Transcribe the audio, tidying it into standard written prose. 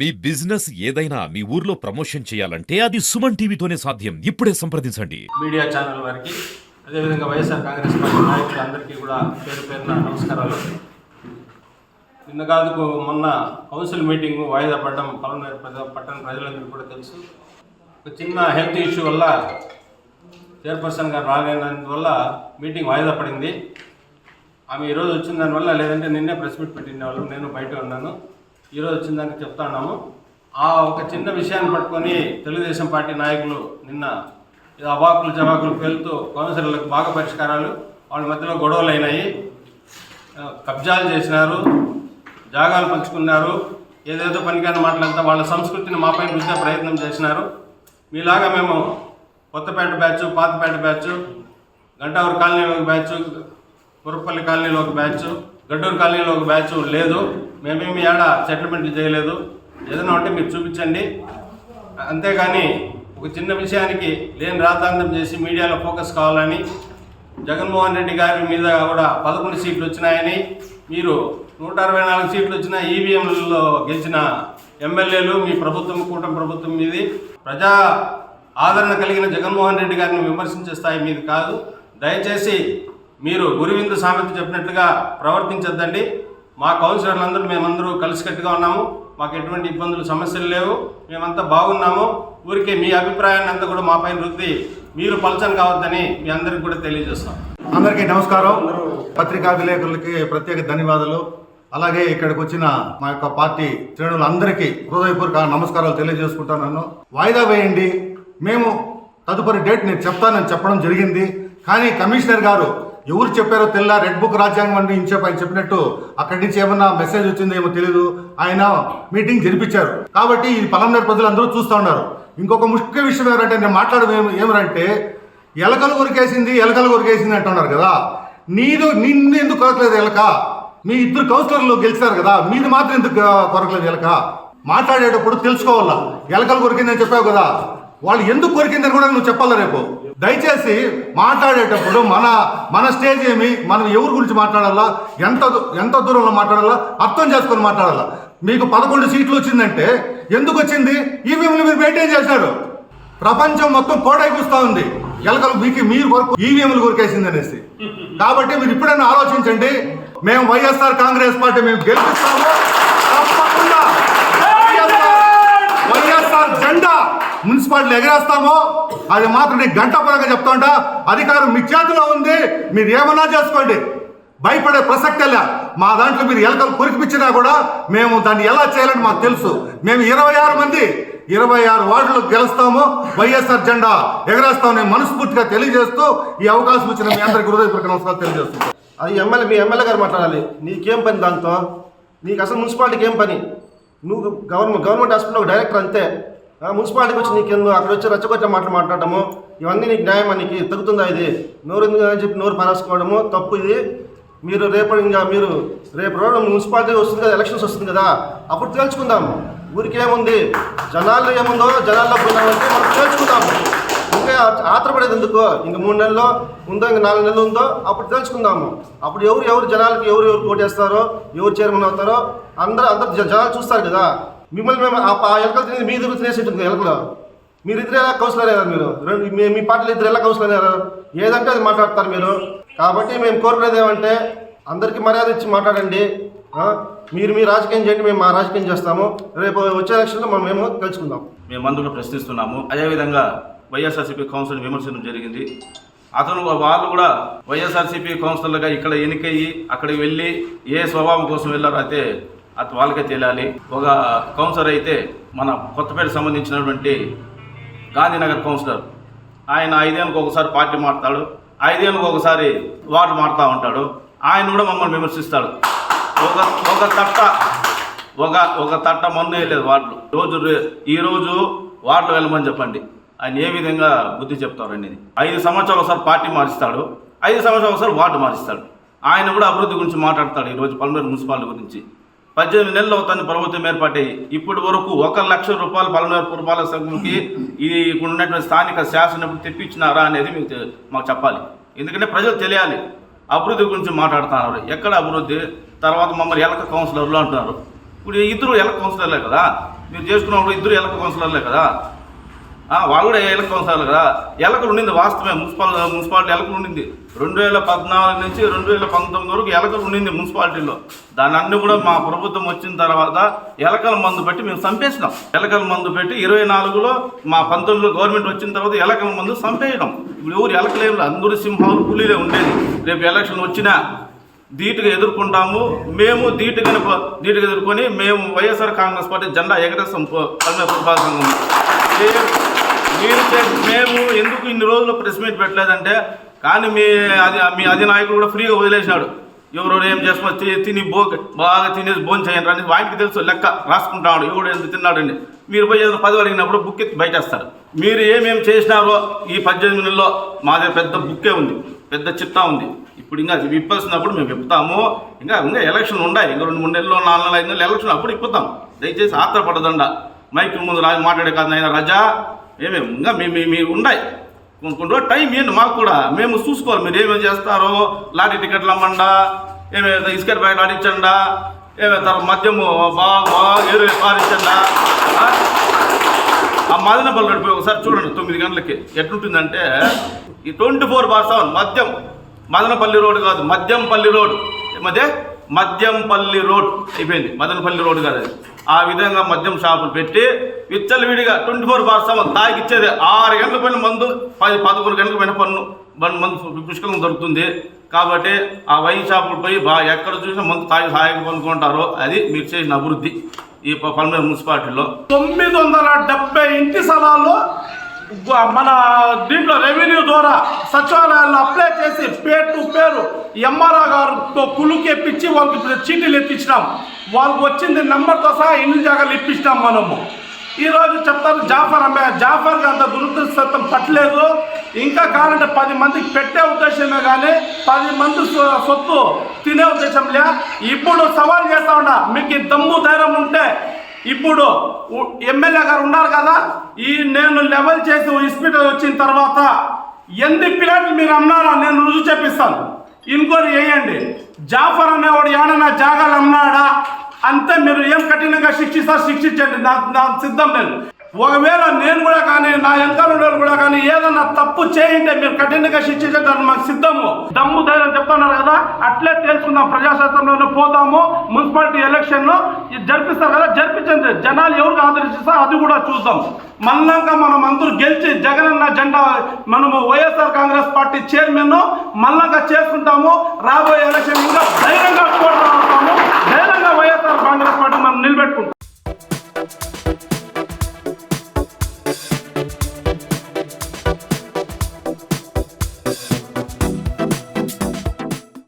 మీ business ఏదైనా మీ ఊర్లో promotion చేయాలంటే అది సుమన్ టీవీతోనే సాధ్యం. ఇప్పుడే సంప్రదించండి. మీడియా ఛానల్ వారికి అదేవిధంగా వైఎస్ఆర్ కాంగ్రెస్ పార్టీ నాయకులందరికీ కూడా పేరు పేరున నమస్కారాలు. నిన్న కాదుకు మొన్న కౌన్సిల్ మీటింగ్ వాయిదా పడడం పట్టణ ప్రజలందరికీ కూడా తెలుసు. ఒక చిన్న హెల్త్ ఇష్యూ వల్ల చైర్పర్సన్ గారు రాలేనందువల్ల మీటింగ్ వాయిదా పడింది. ఆమె ఈరోజు వచ్చిన దానివల్ల, లేదంటే నిన్నే ప్రెస్ మీట్ పెట్టిన వాళ్ళు, నేను బయట ఉన్నాను, ఈరోజు వచ్చిన దానికి చెప్తా ఉన్నాము. ఆ ఒక చిన్న విషయాన్ని పట్టుకొని తెలుగుదేశం పార్టీ నాయకులు నిన్న అవాకులు జవాకులు పేలుతూ కౌన్సిలర్లకు బాగా పరిష్కారాలు, వాళ్ళ మధ్యలో గొడవలు అయినాయి, కబ్జాలు చేసినారు, జాగాలు పంచుకున్నారు, ఏదేదో పనికిరాని మాటలంతా వాళ్ళ సంస్కృతిని మాపై రుద్దే ప్రయత్నం చేసినారు. మీలాగా మేము కొత్తపేట బ్యాచ్, పాతపేట బ్యాచ్, గంటావూరు కాలనీలో ఒక బ్యాచ్, కురపల్లి కాలనీలో ఒక బ్యాచ్, గడ్డూరు కాలనీలో ఒక బ్యాచ్ లేదు. మేమేమి ఆడ సెటిల్మెంట్లు చేయలేదు. ఏదైనా ఉంటే మీరు చూపించండి. అంతేగాని ఒక చిన్న విషయానికి లేని రాద్ధాంతం చేసి మీడియాలో ఫోకస్ కావాలని, జగన్మోహన్ రెడ్డి గారి మీద కూడా 11 సీట్లు వచ్చినాయని, మీరు 164 సీట్లు వచ్చిన ఈవీఎంలలో గెలిచిన ఎమ్మెల్యేలు మీ ప్రభుత్వం, కూటమి ప్రభుత్వం మీది. ప్రజా ఆదరణ కలిగిన జగన్మోహన్ రెడ్డి గారిని విమర్శించే స్థాయి మీది కాదు. దయచేసి మీరు గురువిందు సామెత చెప్పినట్లుగా ప్రవర్తించొద్దండి. మా కౌన్సిలర్లందరూ మేమందరూ కలిసికట్టుగా ఉన్నాము. మాకు ఎటువంటి ఇబ్బందులు, సమస్యలు లేవు. మేమంతా బాగున్నాము. ఊరికే మీ అభిప్రాయాన్ని అంతా కూడా మా పైన రుద్ది మీరు పలచన కావద్దని మీ అందరికీ కూడా తెలియజేస్తాం. అందరికీ నమస్కారం. పత్రికా విలేకరులకి ప్రత్యేక ధన్యవాదాలు. అలాగే ఇక్కడికి వచ్చిన మా యొక్క పార్టీ శ్రేణులందరికీ హృదయపూర్వక నమస్కారాలు తెలియజేసుకుంటున్నాను. వాయిదా వేయండి, మేము తదుపరి డేట్ నేను చెప్తానని చెప్పడం జరిగింది. కానీ కమిషనర్ గారు ఎవరు చెప్పారో తెల్ల రెడ్ బుక్ రాజ్యాంగం అని ఆయన చెప్పినట్టు అక్కడి నుంచి ఏమన్నా మెసేజ్ వచ్చిందో ఏమో తెలియదు. ఆయన మీటింగ్ జరిపించారు. కాబట్టి ఈ పలంనేరు ప్రజలు అందరూ చూస్తూ ఉన్నారు. ఇంకొక ముఖ్య విషయం ఏమంటే, నేను మాట్లాడడం ఏమంటే, ఎలకలు కొరికేసింది అంటున్నారు కదా. నిన్ను ఎందుకు కొరకలేదు ఎలక? మీ ఇద్దరు కౌన్సిలర్లు గెలిచారు కదా, మీది మాత్రం ఎందుకు కొరకలేదు ఎలక? మాట్లాడేటప్పుడు తెలుసుకోవాలా. ఎలకలు కొరికిందని చెప్పావు కదా, వాళ్ళు ఎందుకు కొరికిందని కూడా నువ్వు చెప్పాలా రేపు. దయచేసి మాట్లాడేటప్పుడు మన స్టేజ్ ఏమి, మనం ఎవరి గురించి మాట్లాడాలా, ఎంత దూరంలో మాట్లాడాలా అర్థం చేసుకొని మాట్లాడాలా. మీకు 11 సీట్లు వచ్చిందంటే ఎందుకు వచ్చింది? ఈవీఎంలు మీరు మెయింటైన్ చేశారు. ప్రపంచం మొత్తం కోడైకూస్తా ఉంది ఎలకలు మీరు ఈవీఎంలు కొరికేసింది అనేసి. కాబట్టి మీరు ఇప్పుడైనా ఆలోచించండి. మేము వైఎస్ఆర్ కాంగ్రెస్ పార్టీ మేము గెలిపిస్తాము. తప్పకుండా వైఎస్ఆర్ జెండా మున్సిపాలిటీలు ఎగరేస్తాము. అది మాత్రం నేను గంటపరంగా చెప్తా ఉంటా. అధికారం మీ చేతిలో ఉంది, మీరు ఏమన్నా చేసుకోండి. భయపడే ప్రసక్తే. మా దాంట్లో మీరు ఎలకలు కొరికిపించినా కూడా మేము దాన్ని ఎలా చేయాలని మాకు తెలుసు. మేము 26 వార్డులు గెలుస్తాము, వైఎస్ఆర్ జెండా ఎగరేస్తాము. నేను మనస్ఫూర్తిగా తెలియజేస్తూ ఈ అవకాశం ఇచ్చిన మీ అందరికీ హృదయపూర్వక నమస్కారాలు తెలియజేస్తున్నాను. అది మీ ఎమ్మెల్యే గారు మాట్లాడాలి. నీకేం పని దాంతో? నీకు అసలు మున్సిపాలిటీకి ఏం పని? నువ్వు గవర్నమెంట్ హాస్పిటల్ ఒక డైరెక్టర్ అంతే. మున్సిపాలిటీకి వచ్చి నీకెందుకు అక్కడ వచ్చి రచ్చగొచ్చ మాట్లాడటము ఇవన్నీ నీకు న్యాయం? నీకు తగ్గుతుందా? ఇది నోరు ఎందుకు అని చెప్పి నోరు పారేసుకోవడము తప్పు. ఇది మీరు రేపు రోజు మున్సిపాలిటీ వస్తుంది కదా, ఎలక్షన్స్ వస్తుంది కదా, అప్పుడు తేల్చుకుందాము. ఊరికి ఏముంది, జనాల్లో ఏముందో జనాల్లో పోయినామంటే మనం తేల్చుకుందాము. ఇంకా ఆత్రపడేది ఎందుకు? ఇంక 3 నెలల్లో ఉందో, ఇంక 4 నెలలు ఉందో, అప్పుడు తెలుసుకుందాము. అప్పుడు ఎవరు జనాలకి ఎవరు పోటేస్తారో, ఎవరు చైర్మన్ అవుతారో అందరు జనాలు చూస్తారు కదా. మిమ్మల్ని మేము ఆ ఎలకలు తినేది మీ ఇద్దరు తినేసి ఉంటుంది. ఎలకలు మీరు ఇద్దరు ఎలా కౌన్సిలర్ అయ్యారు? మీరు మీ పార్టీలో ఇద్దరు ఎలా కౌన్సిలర్ అయ్యారు? ఏదంటే అది మాట్లాడతారు మీరు. కాబట్టి మేము కోరుకునేది ఏమంటే, అందరికీ మర్యాద ఇచ్చి మాట్లాడండి. మీరు మీ రాజకీయం చేయండి, మేము మా రాజకీయం చేస్తాము. రేపు వచ్చే ఎలక్షన్లో మేము తెలుసుకుందాం. మేము అందులో ప్రశ్నిస్తున్నాము. అదేవిధంగా వైఎస్ఆర్సీపీ కౌన్సిల్ విమర్శించడం జరిగింది. వాళ్ళు కూడా వైఎస్ఆర్సీపీ కౌన్సిలర్గా ఇక్కడ ఎన్నికయ్యి అక్కడికి వెళ్ళి ఏ స్వభావం కోసం వెళ్ళారో అయితే అది వాళ్ళకే తెలియాలి. ఒక కౌన్సిలర్ అయితే మన కొత్తపేట సంబంధించినటువంటి గాంధీనగర్ కౌన్సిలర్, ఆయన 5 ఏళ్ళకి ఒకసారి పార్టీ మారుతాడు, 5 ఏళ్ళకి ఒకసారి వార్డు మారుతూ ఉంటాడు. ఆయన కూడా మమ్మల్ని విమర్శిస్తాడు. ఒక తట్ట మొన్న వేయలేదు వార్డులు. ఈరోజు వార్డులు వెళ్ళమని చెప్పండి. ఆయన ఏ విధంగా బుద్ధి చెప్తారండి? 5 సంవత్సరాలు ఒకసారి పార్టీ మారుస్తాడు, 5 సంవత్సరాలు ఒకసారి వార్డు మారుస్తాడు. ఆయన కూడా అభివృద్ధి గురించి మాట్లాడతాడు. ఈరోజు పల్మనేరు మున్సిపాలిటీ గురించి 18 నెలలు అవుతుంది ప్రభుత్వం ఏర్పాటయ్యి. ఇప్పటి వరకు 1 లక్ష రూపాయలు పల్మనేరు పురపాలక సంఘంకి ఇక్కడ ఉన్నటువంటి స్థానిక శాసనసభ్యులు తెప్పించినారా అనేది మాకు చెప్పాలి. ఎందుకంటే ప్రజలు తెలియాలి. అభివృద్ధి గురించి మాట్లాడుతున్నారు. ఎక్కడ అభివృద్ధి? తర్వాత మమ్మల్ని ఎలక కౌన్సిలర్లు అంటున్నారు. ఇప్పుడు ఇద్దరు ఎలక కౌన్సిలర్లే కదా. మీరు చేసుకున్నప్పుడు ఇద్దరు ఎలక కౌన్సిలర్లే కదా, వాళ్ళు కూడా ఎలక కౌన్సిలర్లు కదా. ఎలకలు ఉండింది వాస్తవమే, మున్సిపాలిటీ ఎలకలు ఉండింది 2014 నుంచి 2019 వరకు ఎలకలు ఉండింది మున్సిపాలిటీలో. దాని అన్ని కూడా మా ప్రభుత్వం వచ్చిన తర్వాత ఎలకల మందు పెట్టి మేము చంపేసినాం. ఎలకల మందు పెట్టి 24లో మా 19లో గవర్నమెంట్ వచ్చిన తర్వాత ఎలకల మందు చంపేయడం. ఇప్పుడు ఎవరు ఎలకలేరు, అందరూ సింహాలు పులిలే ఉండేది. రేపు ఎలక్షన్ వచ్చినా ధీటుగా ఎదుర్కొంటాము. మేము ధీటుగా ఎదుర్కొని మేము వైఎస్ఆర్ కాంగ్రెస్ పార్టీ జెండా ఎగరేస్తాం. మేము ఎందుకు ఇన్ని రోజులు ప్రెస్ మీట్ పెట్టలేదంటే, కానీ మీ అధినాయకుడు కూడా ఫ్రీగా వదిలేసినాడు. ఎవరు ఏం చేసుకొని తిని బాగా తినేసి భోజనం చేయండి అని వాటికి తెలుసు, లెక్క రాసుకుంటాడు ఎవడు ఎంత తిన్నాడని. మీరు పోయి ఏదైనా 10 అడిగినప్పుడు బుక్ ఎత్తి బయటేస్తారు. మీరు ఏమేమి చేసినారో ఈ 18 నెలల్లో మా దగ్గర పెద్ద బుక్కే ఉంది, పెద్ద చిట్టా ఉంది. ఇప్పుడు ఇంకా విప్పాల్సినప్పుడు మేము చెప్తాము. ఇంకా ఎలక్షన్ ఉన్నాయి, ఇంకా 2-3 నెలలు 4 నెలలు 5 నెలలు ఎలక్షన్, అప్పుడు ఇప్పుతాం. దయచేసి ఆత్రపడదండ. మైక్ ముందు మాట్లాడే కాదు అయినా రజా ఏమేమి ఇంకా మీరు ఉన్నాయి కొన్ని రోజు టైం ఏంటి మాకు కూడా, మేము చూసుకోవాలి. మీరు ఏమేమి చేస్తారో, లాటరీ టికెట్లు అమ్మండా, ఏమేమి ఇసుకట్ బయట ఆడించండా, ఏమేమి మద్యము బాగా ఏరు పారించండా. ఆ మదనపల్లి రోడ్డు పోయి ఒకసారి చూడండి 9 గంటలకి ఎట్లుంటుందంటే, ఈ 24/7 మద్యం. మదనపల్లి రోడ్డు కాదు, మద్యంపల్లి రోడ్. మద్యంపల్లి రోడ్ అయిపోయింది, మదనపల్లి రోడ్డు కాదు అది. ఆ విధంగా మద్యం షాపులు పెట్టి విచ్చలవిడిగా 24/7 తాగిచ్చేది. 6 గంటల పైన మందు, 10-11 గంటల పైన మందు పుష్కలంగా దొరుకుతుంది. కాబట్టి ఆ వైన్ షాపులు పోయి ఎక్కడ చూసినా మందు తాగి హాయిగా కొనుక్కుంటారో అది మీరు చేసిన అభివృద్ధి ఈ పల్మనేరు మున్సిపాలిటీలో. 970 ఇంటి స్థలాల్లో మన దీంట్లో రెవెన్యూ ద్వారా సచివాలయాల్లో అప్లై చేసి పేరు ఎంఆర్ఆర్ గారితో కులుకెప్పించి వాళ్ళకి చీటీలు ఎత్తించినాం. వాళ్ళకి వచ్చింది నెంబర్తో సహా ఇల్లు జాగాలు ఇప్పించినాం మనము. ఈరోజు చెప్తారు జాఫర్కి అంత దురదృష్టం పట్టలేదు. ఇంకా కావాలంటే 10 మందికి పెట్టే ఉద్దేశమే కానీ 10 మంది సొత్తు తినే ఉద్దేశం లే. ఇప్పుడు సవాల్ చేస్తా ఉన్నా, మీకు దమ్ము ధైర్యం ఉంటే ఇప్పుడు ఎమ్మెల్యే గారు ఉన్నారు కదా, నేను లెవెల్ చేసి హాస్పిటల్ వచ్చిన తర్వాత ఎన్ని పిల్లలు మీరు అమ్మారో నేను రుజువు చేపిస్తాను. ఇంకోటి వేయండి, జాఫర్ అనేవాడు ఏడన్నా జాగాలు అమ్మాడా అంతే. మీరు ఏం కఠినంగా శిక్షించండి, నా సిద్ధం లేదు. ఒకవేళ నేను కూడా కానీ నా వెనకాల ఉండేవాళ్ళు కూడా కానీ ఏదన్నా తప్పు చేయండి, మీరు కఠినంగా శిక్షించడానికి మాకు సిద్ధము. దమ్ము ధైర్యం చెప్తున్నారు కదా, అట్లే తేల్చుకుందాం. ప్రజాశాస్త్రంలోనే పోదాము. మున్సిపాలిటీ ఎలక్షన్లో జరిపిస్తారు కదా, జరిపించండి. జనాలు ఎవరికి ఆదరిస్తారు అది కూడా చూద్దాం. మళ్ళాక మనం అందరూ గెలిచి జగనన్న జెండా మనము వైఎస్ఆర్ కాంగ్రెస్ పార్టీ చైర్మన్ మళ్ళాక చేసుకుంటాము. రాబోయే ఎలక్షన్ ఇంకా ధైర్యంగా పోరాడతాము. ధైర్యంగా వైఎస్ఆర్ కాంగ్రెస్ పార్టీ మనం నిలబెట్టుకుంటాం.